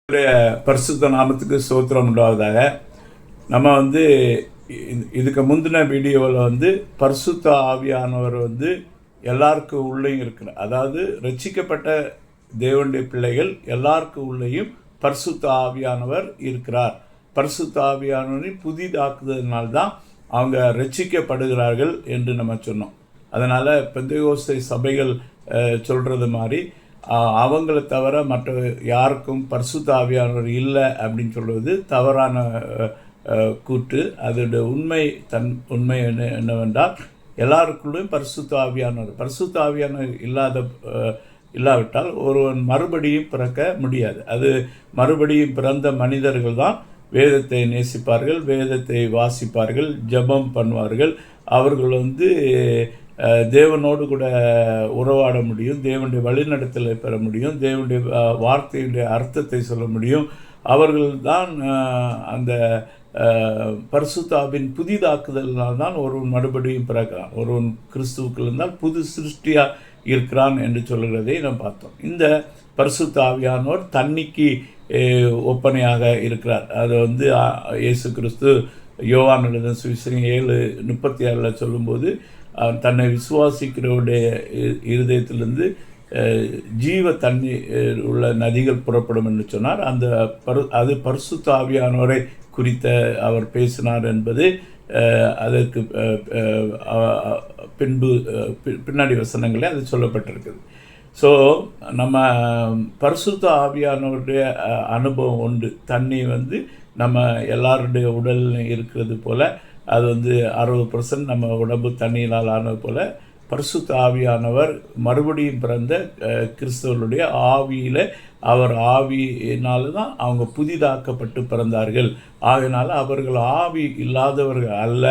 பரிசுத்த நாமத்துக்கு ஸ்தோத்திரம் உண்டாவதாக. நம்ம இதுக்கு முந்தின வீடியோவில் பரிசுத்த ஆவியானவர் எல்லாருக்கும் உள்ளேயும் இருக்கிறார். அதாவது ரட்சிக்கப்பட்ட தேவனுடைய பிள்ளைகள் எல்லாருக்கும் உள்ளேயும் பரிசுத்த ஆவியானவர் இருக்கிறார். பரிசுத்த ஆவியானவரின் புதிதாக்குதலினால்தான் அவங்க ரட்சிக்கப்படுகிறார்கள் என்று நம்ம சொன்னோம். அதனால் பெந்தேகோஸ்தே சபைகள் சொல்கிறது மாதிரி அவங்கள தவிர மற்ற யாருக்கும் பரிசுத்த ஆவியானவர் இல்லை அப்படின்னு சொல்வது தவறான கூற்று. அதோட உண்மை என்னவென்றால் எல்லாருக்குள்ளும் பரிசுத்த ஆவியானவர் இல்லாவிட்டால் ஒருவன் மறுபடியும் பிறக்க முடியாது. அது மறுபடியும் பிறந்த மனிதர்கள் தான் வேதத்தை நேசிப்பார்கள், வேதத்தை வாசிப்பார்கள், ஜெபம் பண்ணுவார்கள். அவர்கள் தேவனோடு கூட உறவாட முடியும், தேவனுடைய வழிநடத்தலை பெற முடியும், தேவனுடைய வார்த்தையுடைய அர்த்தத்தை சொல்ல முடியும். அவர்கள்தான் அந்த பரிசுத்தாவின் புதிதாக்குதலினால்தான் ஒருவன் மறுபடியும் பிறக்கிறான். ஒருவன் கிறிஸ்துவுக்குள் இருந்தால் புது சிருஷ்டியாக இருக்கிறான் என்று சொல்கிறதை நாம் பார்த்தோம். இந்த பரிசுத்த ஆவியானவர் தண்ணிக்கு ஒப்பனையாக இருக்கிறார். அது இயேசு கிறிஸ்து யோவான் எழுதின சுவிசேஷம் 7:36 சொல்லும்போது தன்னை விசுவாசிக்கிறவருடைய இருதயத்திலிருந்து ஜீவ தண்ணி உள்ள நதிகள் புறப்படும் என்று சொன்னார். அது பரிசுத்த ஆவியானவரை குறித்த அவர் பேசினார் என்பது அதற்கு பின்னாடி வசனங்களே அது சொல்லப்பட்டிருக்குது. ஸோ நம்ம பரிசுத்த ஆவியானவருடைய அனுபவம் உண்டு. தண்ணி நம்ம எல்லாருடைய உடலில் இருக்கிறது போல் அது 60% நம்ம உடம்பு தண்ணியினால் ஆனது போல் பரிசுத்த ஆவியானவர் மறுபடியும் பிறந்த கிறிஸ்தவர்களுடைய ஆவியில் அவர் ஆவியினால தான் அவங்க புதிதாக்கப்பட்டு பிறந்தார்கள். ஆகையினால அவர்கள் ஆவி இல்லாதவர்கள் அல்ல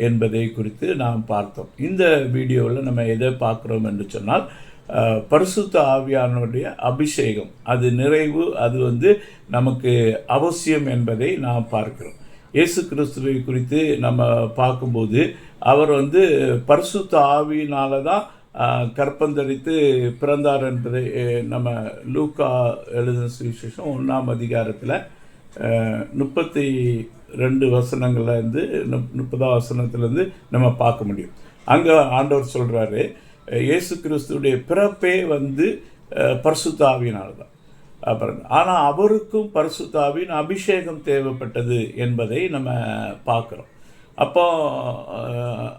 என்பதை குறித்து நாம் பார்த்தோம். இந்த வீடியோவில் நம்ம எதை பார்க்குறோம் என்று சொன்னால் பரிசுத்த ஆவியானவருடைய அபிஷேகம், அது நிறைவு, அது நமக்கு அவசியம் என்பதை நாம் பார்க்கிறோம். இயேசு கிறிஸ்துவை குறித்து நம்ம பார்க்கும்போது அவர் பரிசுத்த ஆவியினால தான் கற்பந்தரித்து பிறந்தார் என்பதை நம்ம லூக்கா எழுதின சுவிசேஷம் 1ஆம் அதிகாரத்தில் 32 வசனங்கள்லேருந்து 30ஆம் வசனத்துலேருந்து நம்ம பார்க்க முடியும். அங்கே ஆண்டவர் சொல்கிறாரு, இயேசு கிறிஸ்துடைய பிறப்பே பரிசுத்த ஆவியினால தான். அப்புறம் ஆனால் அவருக்கும் பரிசுத்த ஆவியின் அபிஷேகம் தேவைப்பட்டது என்பதை நம்ம பார்க்குறோம்.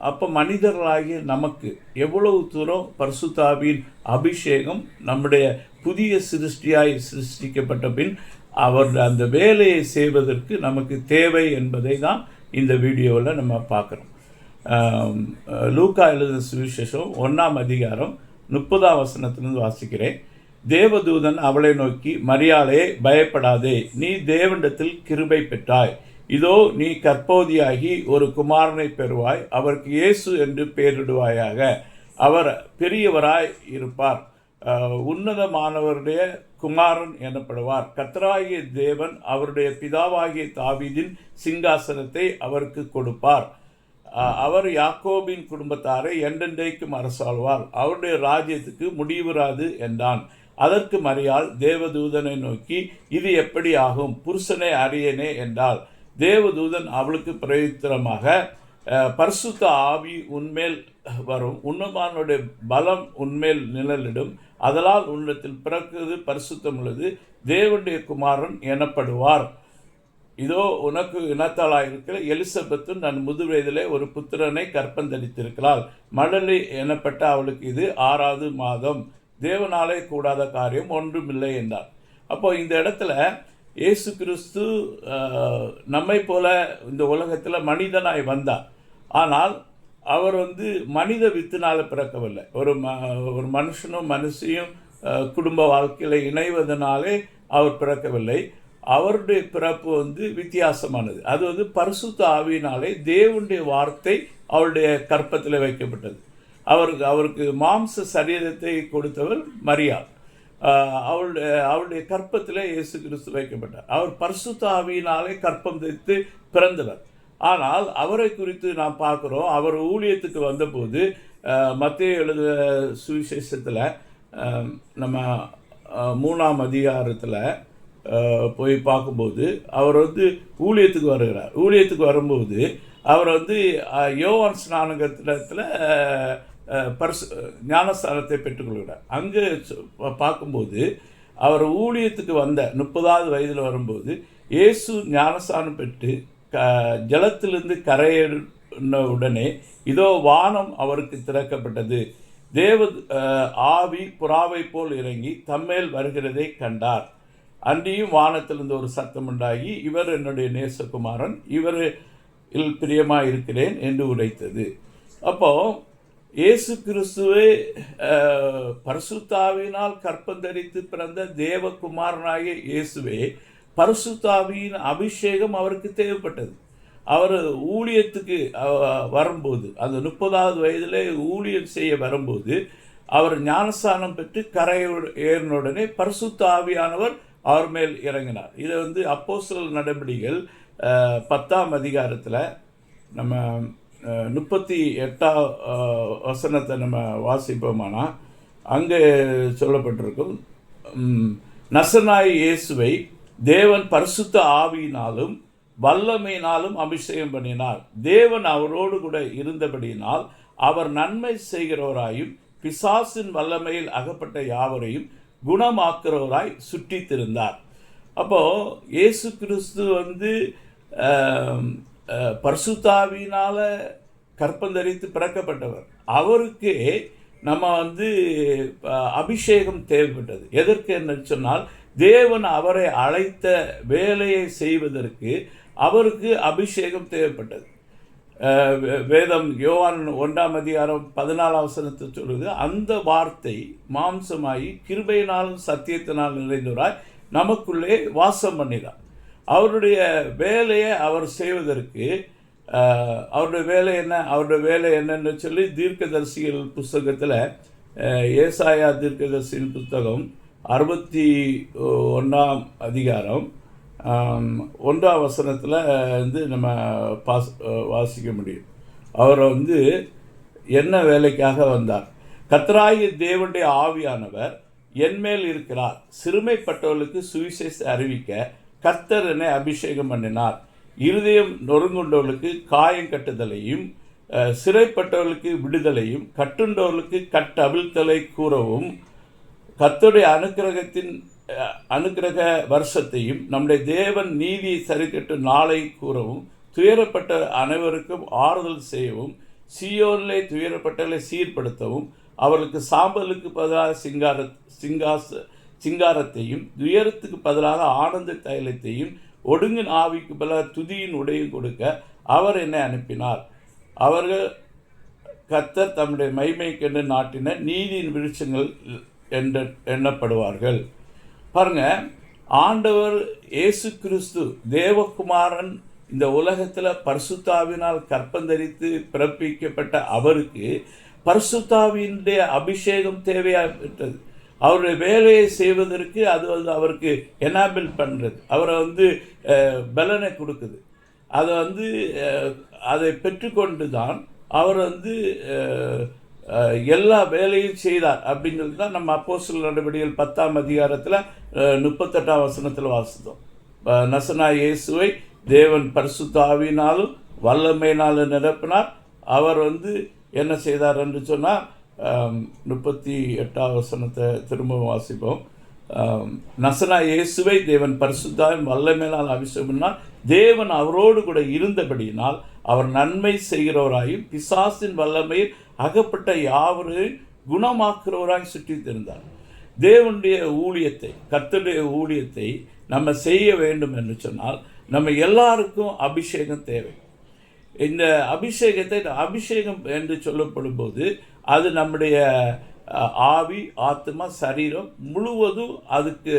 அப்போ மனிதர்களாகிய நமக்கு எவ்வளவு தூரம் பரிசுத்த ஆவியின் அபிஷேகம் நம்முடைய புதிய சிருஷ்டிக்கப்பட்ட பின் அவர் அந்த வேலையை செய்வதற்கு நமக்கு தேவை என்பதை தான் இந்த வீடியோவில் நம்ம பார்க்குறோம். லூக்கா எழுதின சுவிசேஷம் 1ஆம் அதிகாரம் 30ஆம் வசனத்திலிருந்து வாசிக்கிறேன். தேவதூதன் அவளை நோக்கி, மரியாளே, பயப்படாதே, நீ தேவனிடத்தில் கிருபை பெற்றாய். இதோ நீ கர்ப்பவதியாகி ஒரு குமாரனை பெறுவாய், அவருக்கு இயேசு என்று பெயரிடுவாயாக. அவர் பெரியவராய் இருப்பார், உன்னதமானவருடைய குமாரன் எனப்படுவார். கர்த்தராகிய தேவன் அவருடைய பிதாவாகிய தாவீதின் சிங்காசனத்தை அவருக்கு கொடுப்பார். அவர் யாக்கோபின் குடும்பத்தாரை என்றென்றைக்கும் அரசாழ்வார், அவருடைய ராஜ்யத்துக்கு முடிவுறாது என்றான். அதற்கு மரியாள் தேவதூதனை நோக்கி, இது எப்படி ஆகும்? புருஷனை அறியேனே என்றாள். தேவதூதன் அவளுக்கு பிரயுத்தரமாக, பரிசுத்த ஆவி உன்மேல் வரும், உன்னதமானுடைய பலம் உன்மேல் நிழலிடும், அதனால் உன்னிடத்தில் பிறக்குது பரிசுத்தம் உள்ளது, தேவனுடைய குமாரன் எனப்படுவார். இதோ உனக்கு இனத்தாளாயிருக்கிற எலிசபெத்தும் நான் முதுவயதிலே ஒரு புத்திரனை கற்பந்தரித்திருக்கிறாள். மழலை எனப்பட்ட அவளுக்கு இது 6வது மாதம், தேவனாலே கூடாத காரியம் ஒன்றுமில்லை என்றார். அப்போ இந்த இடத்துல இயேசு கிறிஸ்து நம்மை போல இந்த உலகத்தில் மனிதனாய் வந்தார். ஆனால் அவர் மனித வித்தினால் பிறக்கவில்லை. ஒரு மனுஷனும் மனுஷியும் குடும்ப வாழ்க்கையில் இணைவதனாலே அவர் பிறக்கவில்லை. அவருடைய பிறப்பு வித்தியாசமானது. அது பரிசுத்த ஆவியினாலே தேவனுடைய வார்த்தை அவருடைய கற்பத்தில் வைக்கப்பட்டது. அவருக்கு மாம்ச சரீரத்தை கொடுத்தவர் மரியாள். அவருடைய கற்பத்தில் இயேசு கிறிஸ்து வைக்கப்பட்டார். அவர் பரிசுத்த ஆவியினாலே கற்பம் தைத்து பிறந்தவர். ஆனால் அவரை குறித்து நாம் பார்க்குறோம். அவர் ஊழியத்துக்கு வந்தபோது மத்தேயு எழுதின சுவிசேஷத்தில் நம்ம 3ஆம் அதிகாரத்தில் போய் பார்க்கும்போது அவர் வந்து ஊழியத்துக்கு வருகிறார். ஊழியத்துக்கு வரும்போது அவர் வந்து யோவான் ஸ்நானகத்தில் ஞானஸ்தானத்தை பெற்றுக்கொள்கிறார். அங்கே பார்க்கும்போது அவர் ஊழியத்துக்கு வந்த 30வது வயதில் வரும்போது இயேசு ஞானஸ்தானம் பெற்று ஜலத்திலிருந்து கரையேறின உடனே இதோ வானம் அவருக்கு திறக்கப்பட்டது. தேவ ஆவி புறாவை போல் இறங்கி தம்மேல் வருகிறதை கண்டார். அன்றியும் வானத்திலிருந்து ஒரு சத்தம் உண்டாகி, இவர் என்னுடைய நேசகுமாரன், இவரில் பிரியமாக இருக்கிறேன் என்று உரைத்தது. அப்போது இயேசு கிறிஸ்துவே பரிசுத்தாவியினால் கற்பந்தரித்து பிறந்த தேவகுமாரனாகிய இயேசுவே பரிசுத்தாவியின் அபிஷேகம் அவருக்கு தேவைப்பட்டது. அவர் ஊழியத்துக்கு வரும்போது, அந்த 30வது வயதிலே ஊழியம் செய்ய வரும்போது அவர் ஞானஸ்தானம் பெற்று ஏறினுடனே பரிசுத்த ஆவியானவர் அவர் மேல் இறங்கினார். இதை வந்து அப்போஸ்தலர் நடபடிகள் 10ஆம் அதிகாரத்தில் நம்ம 38ஆம் வசனத்தை நம்ம வாசிப்போமானா அங்கே சொல்லப்பட்டிருக்கும், நசனாய் இயேசுவை தேவன் பரிசுத்த ஆவியினாலும் வல்லமையினாலும் அபிஷேகம் பண்ணினார். தேவன் அவரோடு கூட இருந்தபடியினால் அவர் நன்மை செய்கிறவராயும் பிசாசின் வல்லமையில் அகப்பட்ட யாவரையும் குணமாக்குறவராய் சுற்றி திருந்தார். அப்போது இயேசு கிறிஸ்து வந்து பரிசுத்தாவியினால் கற்பந்தரித்து பிறக்கப்பட்டவர். அவருக்கு நம்ம வந்து அபிஷேகம் தேவைப்பட்டது. எதற்கு என்று சொன்னால், தேவன் அவரை அழைத்த வேலையை செய்வதற்கு அவருக்கு அபிஷேகம் தேவைப்பட்டது. வேதம் யோவான் 1ஆம் அதிகாரம் 14ஆம் வசனத்தை சொல்லுது, அந்த வார்த்தை மாம்சமாகி கிருபையினாலும் சத்தியத்தினால் நிறைந்தவராய் நமக்குள்ளே வாசம் பண்ணினார். அவருடைய வேலையை அவர் செய்வதற்கு அவருடைய வேலை என்னன்னு சொல்லி தீர்க்கதரிசிகள் புஸ்தகத்தில் ஏசாயா தீர்க்கதரிசியின் புத்தகம் 61ஆம் அதிகாரம் 1ஆம் வசனத்தில் வந்து நம்ம வாசிக்க முடியும். அவர் வந்து என்ன வேலைக்காக வந்தார்? கர்த்தராகிய தேவனுடைய ஆவியானவர் என்மேல் இருக்கிறார், சிறுமைப்பட்டவர்களுக்கு சுவிசேஷ அறிவிக்க கர்த்தர் என்னை அபிஷேகம் பண்ணினார், இருதயம் நொறுங்குண்டவர்களுக்கு காயம் கட்டுதலையும் சிறைப்பட்டவர்களுக்கு விடுதலையும் கட்டுண்டவர்களுக்கு கட்டவிழ்த்தலை கூறவும் கர்த்தருடைய அனுக்கிரக வருஷத்தையும் நம்முடைய தேவன் நீதியை சரிக்கட்டு நாளை கூறவும் துயரப்பட்ட அனைவருக்கும் ஆறுதல் செய்யவும் சீயோனிலே துயரப்பட்டவர்களை சீர்படுத்தவும் அவர்களுக்கு சாம்பலுக்கு பதிலாக சிங்காரத்தையும் துயரத்துக்கு பதிலாக ஆனந்த தைலத்தையும் ஒடுங்கின் ஆவிக்கு பதிலாக துதியின் உடையும் கொடுக்க அவர் என்னை அனுப்பினார். அவர்கள் கர்த்தர் தம்முடைய மகிமைக்கென்று நாட்டின நீதியின் விருட்சங்கள் எண்ணப்படுவார்கள். பாருங்க, ஆண்டவர் இயேசு கிறிஸ்து தேவகுமாரன் இந்த உலகத்தில் பரிசுத்தாவினால் கற்பந்தரித்து பிறப்பிக்கப்பட்ட அவருக்கு பரிசுத்தாவினுடைய அபிஷேகம் தேவையாகிவிட்டது. அவருடைய வேலையை செய்வதற்கு அது வந்து அவருக்கு எனாபிள் பண்ணுறது, அவரை வந்து பலனை கொடுக்குது. அதை பெற்றுக்கொண்டு தான் அவர் வந்து எல்லா வேலையும் செய்தார் அப்படிங்கிறது தான் நம்ம அப்போஸ்தலர் நடபடிகள் 10ஆம் அதிகாரத்தில் 38ஆம் வசனத்தில் வாசித்தோம். நசனாய் இயேசுவை தேவன் பரிசுத்த ஆவியினாலும் வல்லமையினாலும் நிரப்பினார். அவர் வந்து என்ன செய்தார் என்று சொன்னால் 38ஆம் வசனத்தை திரும்பவும் வாசிப்போம். நசனாய் இயேசுவை தேவன் பரிசுத்தாவின் வல்லமையினால் அபிஷேகம் பண்ணினார். தேவன் அவரோடு கூட இருந்தபடியினால் அவர் நன்மை செய்கிறவராயும் பிசாசின் வல்லமையில் அகப்பட்ட யாவரையும் குணமாக்குறவராய் சுற்றி திருந்தார். தேவனுடைய ஊழியத்தை, கர்த்தருடைய ஊழியத்தை நம்ம செய்ய வேண்டும் என்று சொன்னால் நம்ம எல்லாருக்கும் அபிஷேகம் தேவை. இந்த அபிஷேகம் என்று சொல்லப்படும் போது அது நம்முடைய ஆவி, ஆத்மா, சரீரம் முழுவதும் அதுக்கு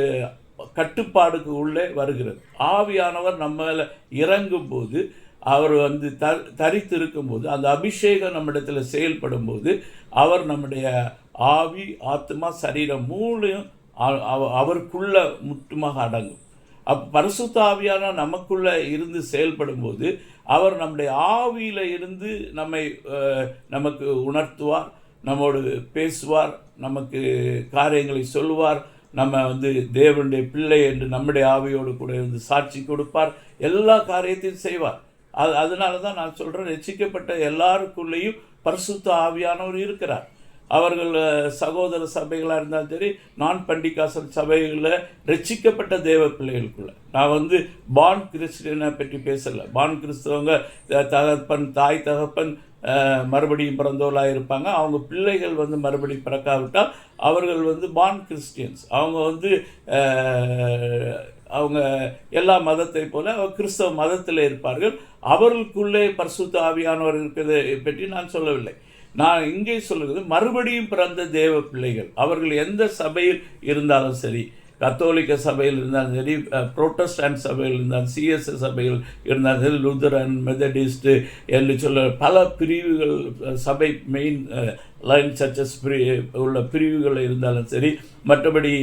கட்டுப்பாடுக்கு உள்ளே வருகிறது. ஆவியானவர் நம்ம இறங்கும் போது, அவர் வந்து தரித்திருக்கும் போது, அந்த அபிஷேகம் நம்மிடத்தில் செயல்படும் போது அவர் நம்முடைய ஆவி, ஆத்மா, சரீரம் மூளையும் அவருக்குள்ள முற்றுமாக அடங்கும். பரிசுத்த ஆவியான நமக்குள்ளே இருந்து செயல்படும் போது அவர் நம்முடைய ஆவியில் இருந்து நமக்கு உணர்த்துவார், நம்மோடு பேசுவார், நமக்கு காரியங்களை சொல்லுவார், நம்ம வந்து தேவனுடைய பிள்ளை என்று நம்முடைய ஆவியோடு கூட இருந்து சாட்சி கொடுப்பார், எல்லா காரியத்தையும் செய்வார். அதனால தான் நான் சொல்கிறேன், ரட்சிக்கப்பட்ட எல்லாருக்குள்ளேயும் பரிசுத்த ஆவியானவர் இருக்கிறார். அவர்கள் சகோதர சபைகளாக இருந்தாலும் சரி, நான் பண்டிகாசன் சபைகளில் ரட்சிக்கப்பட்ட தேவ பிள்ளைகளுக்குள்ள. நான் வந்து பான் கிறிஸ்டியனை பற்றி பேசலை. பான் கிறிஸ்தவங்க தகப்பன் தாய் தகப்பன் மறுபடியும் பிறந்தவர்களாக இருப்பாங்க. அவங்க பிள்ளைகள் வந்து மறுபடியும் பிறக்காவிட்டால் அவர்கள் வந்து பான் கிறிஸ்டியன்ஸ். அவங்க வந்து அவங்க எல்லா மதத்தை போல கிறிஸ்தவ மதத்தில் இருப்பார்கள். அவர்களுக்குள்ளே பரிசுத்த ஆவியானவர் இருக்கிறதை பற்றி நான் சொல்லவில்லை. நான் இங்கே சொல்லுகிறது மறுபடியும் பிறந்த தேவ பிள்ளைகள். அவர்கள் எந்த சபையில் இருந்தாலும் சரி, கத்தோலிக்க சபையில் இருந்தாலும் சரி, புரோட்டஸ்டாண்ட் சபையில் இருந்தாலும், சிஎஸ்எஸ் சபையில் இருந்தாலும் சரி, லூதரன், மெத்தடிஸ்ட்டு என்று சொல்ல பல பிரிவுகள், சபை மெயின் லைன் சர்ச்சஸ் உள்ள பிரிவுகள் இருந்தாலும் சரி, மற்றபடி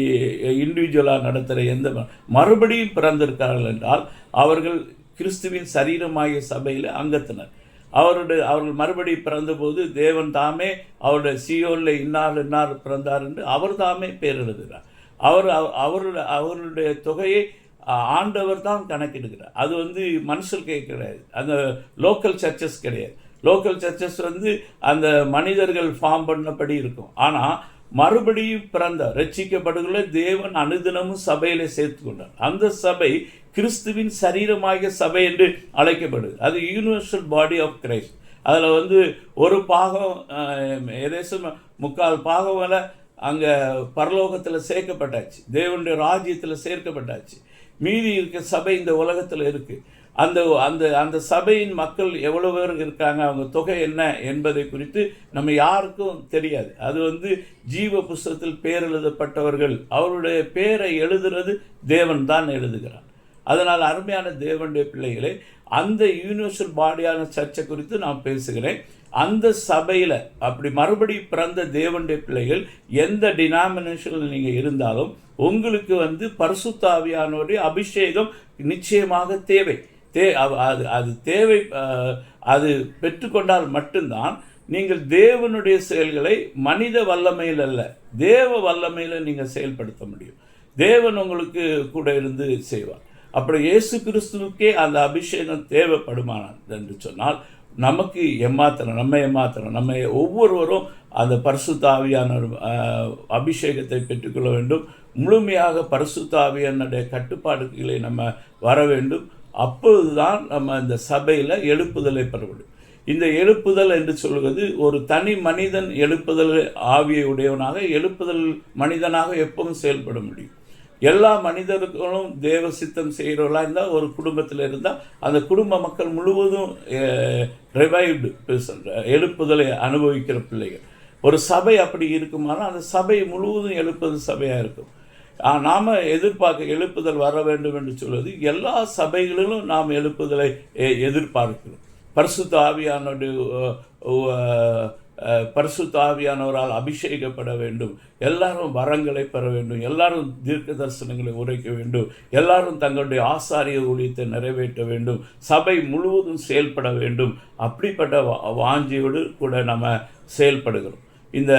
இண்டிவிஜுவலாக நடத்துகிற எந்த மறுபடியும் பிறந்திருக்கார்கள் என்றால் அவர்கள் கிறிஸ்துவின் சரீரமாகிய சபையில் அங்கத்தினர். அவர்கள் மறுபடி பிறந்தபோது தேவன் தாமே அவருடைய சியோனில் இன்னார் பிறந்தார் என்று அவர் தாமே பேர் எழுதுகிறார். அவருடைய தொகையை ஆண்டவர் தான் கணக்கெடுக்கிறார். அது வந்து மனுஷர் கிடையாது, அந்த லோக்கல் சர்ச்சஸ் கிடையாது. லோக்கல் சர்ச்சஸ் வந்து அந்த மனிதர்கள் ஃபார்ம் பண்ணபடி இருக்கும். ஆனால் மறுபடியும் பிறந்த ரட்சிக்கப்படுகிற தேவன் அனுதினமும் சபையில சேர்த்து கொண்டார். அந்த சபை கிறிஸ்துவின் சரீரமாகிய சபை என்று அழைக்கப்படுது. அது யூனிவர்சல் பாடி ஆஃப் கிரைஸ்ட். அதில் வந்து ஒரு பாகம் ஏதேசம் 3/4 பாகம் வரை அங்கே பரலோகத்தில் சேர்க்கப்பட்டாச்சு, தேவனுடைய ராஜ்யத்தில் சேர்க்கப்பட்டாச்சு. மீதி இருக்க சபை இந்த உலகத்தில் இருக்குது. அந்த அந்த அந்த சபையின் மக்கள் எவ்வளோ பேர் இருக்காங்க, அவங்க தொகை என்ன என்பதை குறித்து நம்ம யாருக்கும் தெரியாது. அது வந்து ஜீவ புஸ்தகத்தில் பேர் எழுதப்பட்டவர்கள், அவருடைய பேரை எழுதுறது தேவன் தான் எழுதுகிறார். அதனால் அருமையான தேவனுடைய பிள்ளைகளே, அந்த யூனிவர்சல் பாடியான சர்ச்சை குறித்து நான் பேசுகிறேன். அந்த சபையில் அப்படி மறுபடி பிறந்த தேவனுடைய பிள்ளைகள் எந்த டினாமினேஷனில் நீங்கள் இருந்தாலும் உங்களுக்கு வந்து பரிசுத்த ஆவியானவருடைய அபிஷேகம் நிச்சயமாக தேவை. அது தேவை. அது பெற்றுக்கொண்டால் மட்டும்தான் நீங்கள் தேவனுடைய செயல்களை மனித வல்லமையில் அல்ல, தேவ வல்லமையில் நீங்கள் செயல்படுத்த முடியும். தேவன் உங்களுக்கு கூட இருந்து செய்வார். அப்படி இயேசு கிறிஸ்துவுக்கே அந்த அபிஷேகம் தேவைப்படுமானது என்று சொன்னால் நமக்கு நம்ம ஒவ்வொருவரும் அந்த பரிசுத்த ஆவியானவர் அபிஷேகத்தை பெற்றுக்கொள்ள வேண்டும். முழுமையாக பரிசுத்த ஆவியானுடைய கட்டுப்பாடுகளை நம்ம வர வேண்டும். அப்பொழுதுதான் நம்ம இந்த சபையில் எழுப்புதலை பெற முடியும். இந்த எழுப்புதல் என்று சொல்வது ஒரு தனி மனிதன் எழுப்புதல் ஆவியை உடையவனாக எழுப்புதல் மனிதனாக எப்பவும் செயல்பட முடியும். எல்லா மனிதர்களும் தேவ சித்தம் செய்கிறவர்களாக இருந்தால், ஒரு குடும்பத்தில் இருந்தால் அந்த குடும்ப மக்கள் முழுவதும் ரிவைவ்டு எழுப்புதலை அனுபவிக்கிற பிள்ளைகள். ஒரு சபை அப்படி இருக்குமானால் அந்த சபை முழுவதும் எழுப்புதல் சபையாக இருக்கும். நாம் எதிர்பார்க்க எழுப்புதல் வர வேண்டும் என்று சொல்வது எல்லா சபைகளிலும் நாம் எழுப்புதலை எதிர்பார்க்கிறோம். பரிசுத்த ஆவியானவரால் அபிஷேகப்பட வேண்டும், எல்லாரும் வரங்களை பெற வேண்டும், எல்லாரும் தீர்க்க தரிசனங்களை உரைக்க வேண்டும், எல்லாரும் தங்களுடைய ஆசாரிய ஊழியத்தை நிறைவேற்ற வேண்டும், சபை முழுவதும் செயல்பட வேண்டும். அப்படிப்பட்ட வாஞ்சியோடு கூட நம்ம செயல்படுகிறோம். இந்த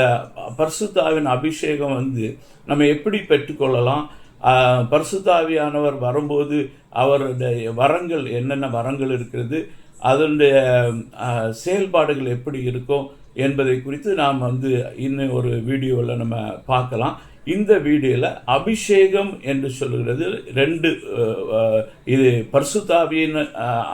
பரிசுத்த ஆவியின் அபிஷேகம் வந்து நம்ம எப்படி பெற்றுக்கொள்ளலாம்? பரிசுத்த ஆவியானவர் வரும்போது அவருடைய வரங்கள் என்னென்ன வரங்கள் இருக்கிறது, அதனுடைய செயல்பாடுகள் எப்படி இருக்கும் என்பதை குறித்து நாம் வந்து இன்னும் ஒரு வீடியோவில் நம்ம பார்க்கலாம். இந்த வீடியோவில் அபிஷேகம் என்று சொல்லுகிறது 2, இது பரிசுத்த ஆவியின்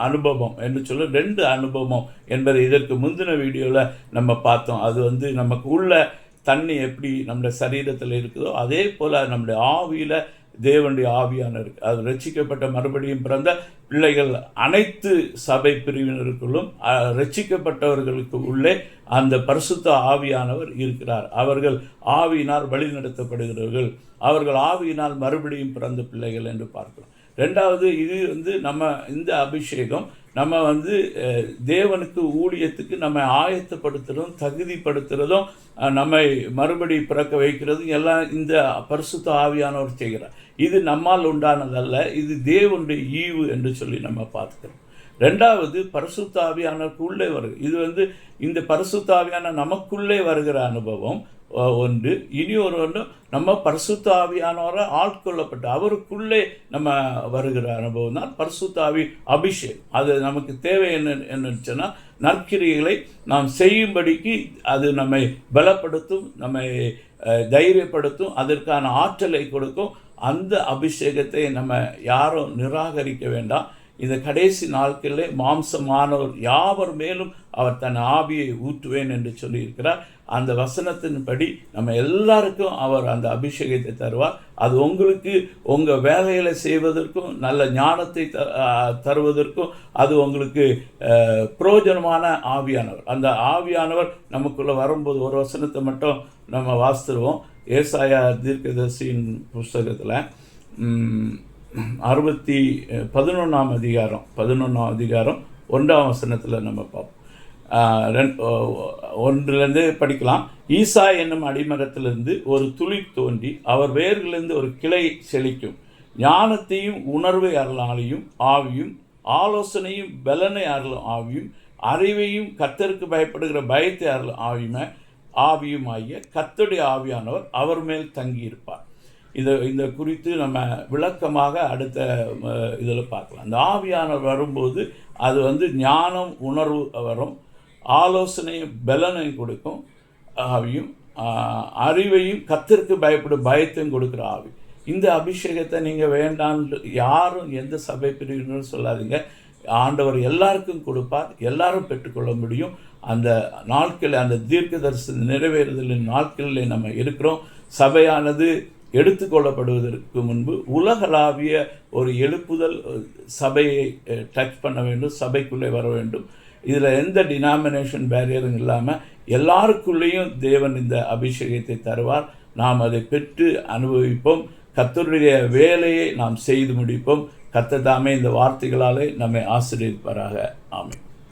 அனுபவம் என்று சொல்ல 2 அனுபவம் என்பதை இதற்கு முந்தின வீடியோவில் நம்ம பார்த்தோம். அது வந்து நமக்கு உள்ள தண்ணி எப்படி நம்முடைய சரீரத்தில் இருக்குதோ அதே போல் நம்முடைய ஆவியில் தேவனுடைய ஆவியான இருக்குது. அது ரட்சிக்கப்பட்ட மறுபடியும் பிறந்த பிள்ளைகள் அனைத்து சபை பிரிவினருக்குள்ளும் ரட்சிக்கப்பட்டவர்களுக்கு உள்ளே அந்த பரிசுத்த ஆவியானவர் இருக்கிறார். அவர்கள் ஆவியினால் வழிநடத்தப்படுகிறவர்கள், அவர்கள் ஆவியினால் மறுபடியும் பிறந்த பிள்ளைகள் என்று பார்க்கலாம். 2வது, இது வந்து நம்ம இந்த அபிஷேகம் நம்ம வந்து தேவனுக்கு ஊழியத்துக்கு நம்ம ஆயத்தப்படுத்துகிறதும் தகுதிப்படுத்துகிறதும் நம்மை மறுபடி பிறக்க வைக்கிறதும் எல்லாம் இந்த பரிசுத்த ஆவியானவர் செய்கிறார். இது நம்மால் உண்டானதல்ல, இது தேவனுடைய ஈவு என்று சொல்லி நம்ம பார்த்துக்கிறோம். 2வது, பரிசுத்த ஆவியானவருக்கு உள்ளே வருது. இது வந்து இந்த பரிசுத்த ஆவியான நமக்குள்ளே வருகிற அனுபவம். ஒன்று. இனி ஒன்று, நம்ம பரிசுத்த ஆவியானவரை ஆட்கொள்ளப்பட்டு அவருக்குள்ளே நம்ம வருகிற அனுபவம் தான் பரிசுத்த ஆவி அபிஷேகம். அது நமக்கு தேவை என்னன்னு சொன்னால், நற்கிரிகளை நாம் செய்யும்படிக்கு அது நம்மை பலப்படுத்தும், நம்மை தைரியப்படுத்தும், அதற்கான ஆற்றலை கொடுக்கும். அந்த அபிஷேகத்தை நம்ம யாரும் நிராகரிக்க வேண்டாம். இந்த கடைசி நாட்களிலே மாம்சமானவர் யாவர் மேலும் அவர் தன் ஆவியை ஊற்றுவேன் என்று சொல்லியிருக்கிறார். அந்த வசனத்தின்படி நம்ம எல்லாருக்கும் அவர் அந்த அபிஷேகத்தை தருவார். அது உங்களுக்கு உங்கள் வேலைகளை செய்வதற்கும் நல்ல ஞானத்தை தருவதற்கும் அது உங்களுக்கு பிரயோஜனமான ஆவியானவர். அந்த ஆவியானவர் நமக்குள்ளே வரும்போது ஒரு வசனத்தை மட்டும் நம்ம வாசித்துருவோம். ஏசாயா தீர்க்கதரிசியின் புஸ்தகத்தில் 11ஆம் அதிகாரம் 1ஆம் வசனத்தில் நம்ம பார்ப்போம். 1 படிக்கலாம். ஈசா என்னும் அடிமரத்திலிருந்து ஒரு துளிர் தோன்றி அவர் வேர்களிலிருந்து ஒரு கிளை செழிக்கும். ஞானத்தையும் உணர்வை அருளாலையும் ஆவியும், ஆலோசனையும் பலனை அருளும் ஆவியும், அறிவையும் கர்த்தருக்கு பயப்படுகிற பயத்தை அருளும் ஆவியும் ஆகிய கர்த்தருடைய ஆவியானவர் அவர் மேல் தங்கியிருப்பார். இந்த குறித்து நம்ம விளக்கமாக அடுத்த இதில் பார்க்கலாம். அந்த ஆவியானவர் வரும்போது அது ஞானம் உணர்வு வரும், ஆலோசனையும் பலனையும் கொடுக்கும் ஆவியும், அறிவையும் கர்த்தருக்கு பயப்படும் பயத்தையும் கொடுக்குற ஆவி. இந்த அபிஷேகத்தை நீங்கள் வேண்டான்னு யாரும் எந்த சபை பிரிவினரும் சொல்லாதீங்க. ஆண்டவர் எல்லாருக்கும் கொடுப்பார், எல்லாரும் பெற்றுக்கொள்ள முடியும். அந்த நாட்களில் அந்த தீர்க்க தரிசன நிறைவேறுதலின் நாட்களில் நம்ம இருக்கிறோம். சபையானது எடுத்துக்கொள்ளப்படுவதற்கு முன்பு உலகளாவிய ஒரு எழுப்புதல் சபையை டச் பண்ண வேண்டும், சபைக்குள்ளே வர வேண்டும். இதில் எந்த டினாமினேஷன் பேரியரும் இல்லாமல் எல்லாருக்குள்ளேயும் தேவன் இந்த அபிஷேகத்தை தருவார். நாம் அதை பெற்று அனுபவிப்போம். கர்த்தருடைய வேலையை நாம் செய்து முடிப்போம். கர்த்தர் தாமே இந்த வார்த்தைகளாலே நம்மை ஆசீர்வதிப்பாராக. ஆமென்.